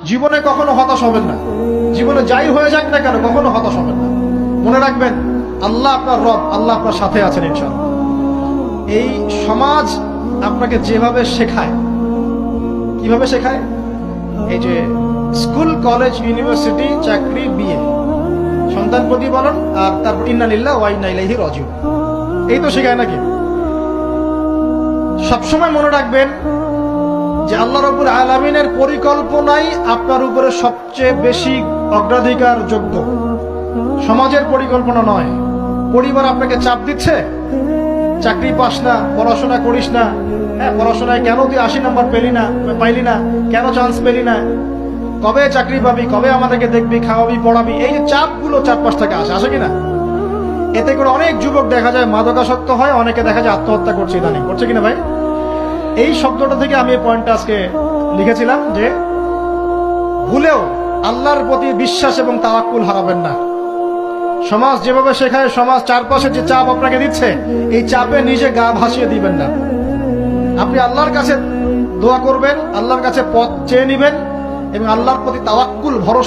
জীবনে কখনো হতাশ হবেন না। জীবনে যাই হয়ে যাক না কেন কখনো হতাশ হবেন না। মনে রাখবেন আল্লাহ আপনার রব, আল্লাহ আপনার সাথে আছেন ইনশাআল্লাহ। এই সমাজ আপনাকে যেভাবে শেখায়, কিভাবে শেখায়, এই যে স্কুল, কলেজ, ইউনিভার্সিটি, চাকরি, বিয়ে, সন্তান প্রতিপালন, আর তারপর ইন্না লিল্লাহি ওয়া ইন্না ইলাইহি রাজিউন, এই তো শেখায় নাকি? সবসময় মনে রাখবেন যে আল্লাহ রাব্বুল আলামিনের পরিকল্পনাই আপনার উপরে সবচেয়ে বেশি অগ্রাধিকার যোগ্য, সমাজের পরিকল্পনা নয়। পরিবার আপনাকে চাপ দিচ্ছে, চাকরি পাস না, পড়াশোনা করিস না, হ্যাঁ পড়াশোনায় কেন তুই 80 নম্বর পাইলি না, কেন চান্স পেলি না, কবে চাকরি পাবি, কবে আমাদেরকে দেখবি, খাওয়াবি, পড়াবি, এই যে চাপগুলো চারপাশ থেকে আসে কিনা, এতে করে অনেক যুবক দেখা যায় মাদকাসক্ত হয়, অনেকে দেখা যায় আত্মহত্যা করছে, ইদানিং করছে কিনা ভাই? এই শব্দটা থেকে আমি এই পয়েন্টটা আজকে লিখেছিলাম যে ভুলেও আল্লাহর প্রতি বিশ্বাস এবং তাওয়াক্কুল হারাবেন না। সমাজ যেভাবে শেখায়, সমাজ চারপাশে যে চাপ আপনাকে দিচ্ছে, এই চাপে নিজে গা ভাসিয়ে দিবেন না। আপনি আল্লাহর কাছে দোয়া করবেন, আল্লাহর কাছে পথ চেয়ে নিবেন এবং আল্লাহর প্রতি তাওয়াক্কুল, ভরসা